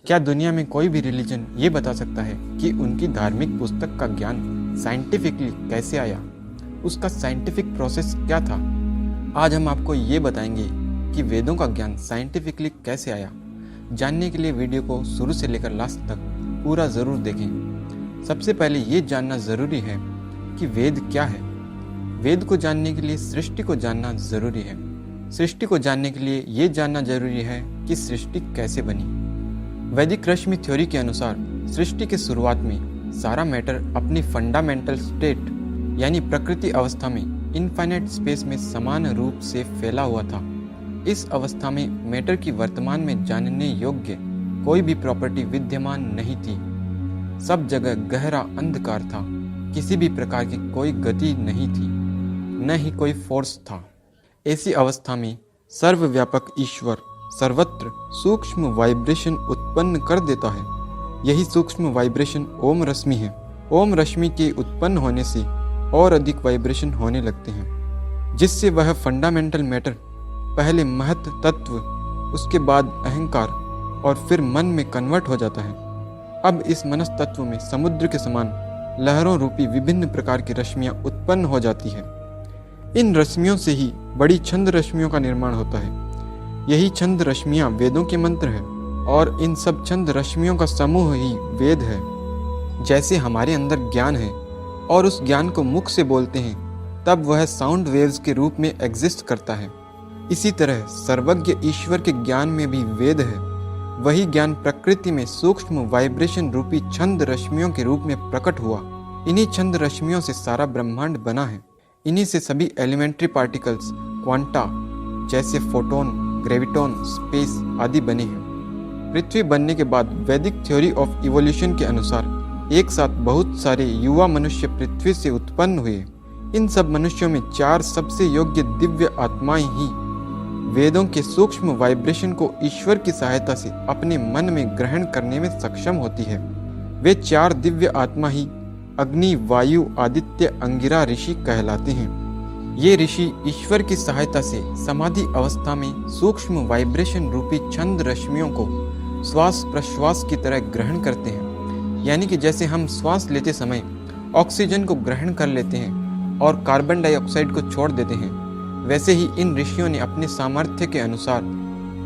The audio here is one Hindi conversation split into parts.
क्या दुनिया में कोई भी रिलीजन ये बता सकता है कि उनकी धार्मिक पुस्तक का ज्ञान साइंटिफिकली कैसे आया, उसका साइंटिफिक प्रोसेस क्या था? आज हम आपको ये बताएंगे कि वेदों का ज्ञान साइंटिफिकली कैसे आया। जानने के लिए वीडियो को शुरू से लेकर लास्ट तक पूरा ज़रूर देखें। सबसे पहले ये जानना ज़रूरी है कि वेद क्या है। वेद को जानने के लिए सृष्टि को जानना ज़रूरी है। सृष्टि को जानने के लिए ये जानना ज़रूरी है कि सृष्टि कैसे बनी। वैदिक रश्मि थ्योरी के अनुसार सृष्टि के शुरुआत में सारा मैटर अपनी फंडामेंटल स्टेट यानी प्रकृति अवस्था में इनफाइनाइट स्पेस में समान रूप से फैला हुआ था। इस अवस्था में मैटर की वर्तमान में जानने योग्य कोई भी प्रॉपर्टी विद्यमान नहीं थी। सब जगह गहरा अंधकार था। किसी भी प्रकार की कोई गति नहीं थी, न ही कोई फोर्स था। ऐसी अवस्था में सर्वव्यापक ईश्वर सर्वत्र सूक्ष्म वाइब्रेशन उत्पन्न कर देता है। यही सूक्ष्म वाइब्रेशन ओम रश्मि है। ओम रश्मि के उत्पन्न होने से और अधिक वाइब्रेशन होने लगते हैं, जिससे वह फंडामेंटल मैटर पहले महत तत्व, उसके बाद अहंकार और फिर मन में कन्वर्ट हो जाता है। अब इस मनस तत्व में समुद्र के समान लहरों रूपी विभिन्न प्रकार की रश्मियां उत्पन्न हो जाती है। इन रश्मियों से ही बड़ी छंद रश्मियों का निर्माण होता है। यही छंद रश्मियां वेदों के मंत्र है और इन सब छंद रश्मियों का समूह ही वेद है। जैसे हमारे अंदर ज्ञान है और उस ज्ञान को मुख से बोलते हैं, तब वह साउंड वेव्स के रूप में एग्जिस्ट करता है। इसी तरह सर्वज्ञ ईश्वर के ज्ञान में भी वेद है। वही ज्ञान प्रकृति में सूक्ष्म वाइब्रेशन रूपी छंद रश्मियों के रूप में प्रकट हुआ। इन्हीं छंद रश्मियों से सारा ब्रह्मांड बना है। इन्हीं से सभी एलिमेंट्री पार्टिकल्स, क्वांटा जैसे फोटोन, ग्रेविटॉन, स्पेस आदि बने हैं। पृथ्वी बनने के बाद वैदिक थ्योरी ऑफ इवोल्यूशन के अनुसार एक साथ बहुत सारे युवा मनुष्य पृथ्वी से उत्पन्न हुए। इन सब मनुष्यों में 4 सबसे योग्य दिव्य आत्माएं ही वेदों के सूक्ष्म वाइब्रेशन को ईश्वर की सहायता से अपने मन में ग्रहण करने में सक्षम होती है। वे 4 दिव्य आत्मा ही अग्नि, वायु, आदित्य, अंगिरा ऋषि कहलाते हैं। ये ऋषि ईश्वर की सहायता से समाधि अवस्था में सूक्ष्म वाइब्रेशन रूपी छंद रश्मियों को श्वास प्रश्वास की तरह ग्रहण करते हैं। यानी कि जैसे हम श्वास लेते समय ऑक्सीजन को ग्रहण कर लेते हैं और कार्बन डाइऑक्साइड को छोड़ देते हैं, वैसे ही इन ऋषियों ने अपने सामर्थ्य के अनुसार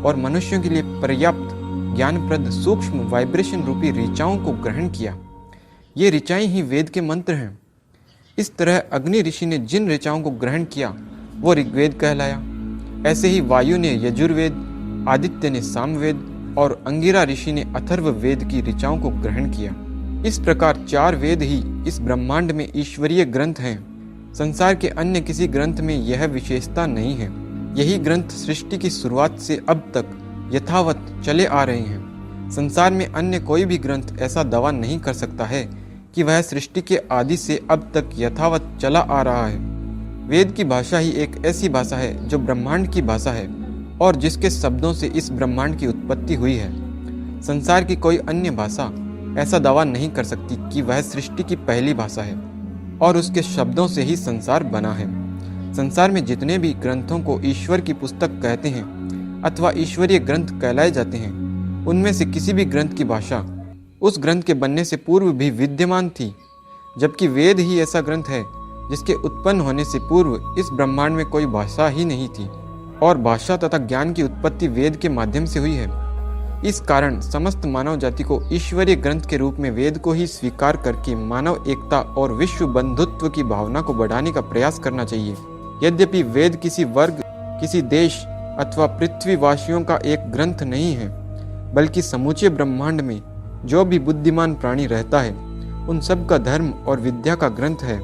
और मनुष्यों के लिए पर्याप्त ज्ञानप्रद सूक्ष्म वाइब्रेशन रूपी ऋचाओं को ग्रहण किया। ये ऋचाएं ही वेद के मंत्र हैं। इस तरह अग्नि ऋषि ने जिन ऋचाओं को ग्रहण किया वो ऋग्वेद कहलाया। ऐसे ही वायु ने यजुर्वेद, आदित्य ने सामवेद और अंगिरा ऋषि ने अथर्ववेद की ऋचाओं को ग्रहण किया। इस प्रकार 4 वेद ही इस ब्रह्मांड में ईश्वरीय ग्रंथ हैं। संसार के अन्य किसी ग्रंथ में यह विशेषता नहीं है। यही ग्रंथ सृष्टि की शुरुआत से अब तक यथावत चले आ रहे हैं। संसार में अन्य कोई भी ग्रंथ ऐसा दावा नहीं कर सकता है कि वह सृष्टि के आदि से अब तक यथावत चला आ रहा है। वेद की भाषा ही एक ऐसी भाषा है जो ब्रह्मांड की भाषा है और जिसके शब्दों से इस ब्रह्मांड की उत्पत्ति हुई है। संसार की कोई अन्य भाषा ऐसा दावा नहीं कर सकती कि वह सृष्टि की पहली भाषा है और उसके शब्दों से ही संसार बना है। संसार में जितने भी ग्रंथों को ईश्वर की पुस्तक कहते हैं अथवा ईश्वरीय ग्रंथ कहलाए जाते हैं, उनमें से किसी भी ग्रंथ की भाषा उस ग्रंथ के बनने से पूर्व भी विद्यमान थी, जबकि वेद ही ऐसा ग्रंथ है जिसके उत्पन्न होने से पूर्व इस ब्रह्मांड में कोई भाषा ही नहीं थी और भाषा तथा ज्ञान की उत्पत्ति वेद के माध्यम से हुई है। इस कारण समस्त मानव जाति को ईश्वरीय ग्रंथ के रूप में वेद को ही स्वीकार करके मानव एकता और विश्व बंधुत्व की भावना को बढ़ाने का प्रयास करना चाहिए। यद्यपि वेद किसी वर्ग, किसी देश अथवा पृथ्वीवासियों का एक ग्रंथ नहीं है, बल्कि समूचे ब्रह्मांड में जो भी बुद्धिमान प्राणी रहता है उन सब का धर्म और विद्या का ग्रंथ है।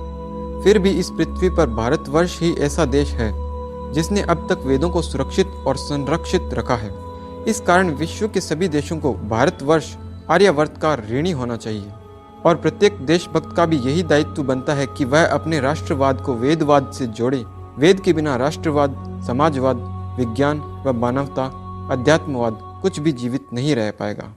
फिर भी इस पृथ्वी पर भारतवर्ष ही ऐसा देश है जिसने अब तक वेदों को सुरक्षित और संरक्षित रखा है। इस कारण विश्व के सभी देशों को भारतवर्ष आर्यावर्त का ऋणी होना चाहिए और प्रत्येक देशभक्त का भी यही दायित्व बनता है कि वह अपने राष्ट्रवाद को वेदवाद से जोड़े। वेद के बिना राष्ट्रवाद, समाजवाद, विज्ञान व मानवता, अध्यात्मवाद कुछ भी जीवित नहीं रह पाएगा।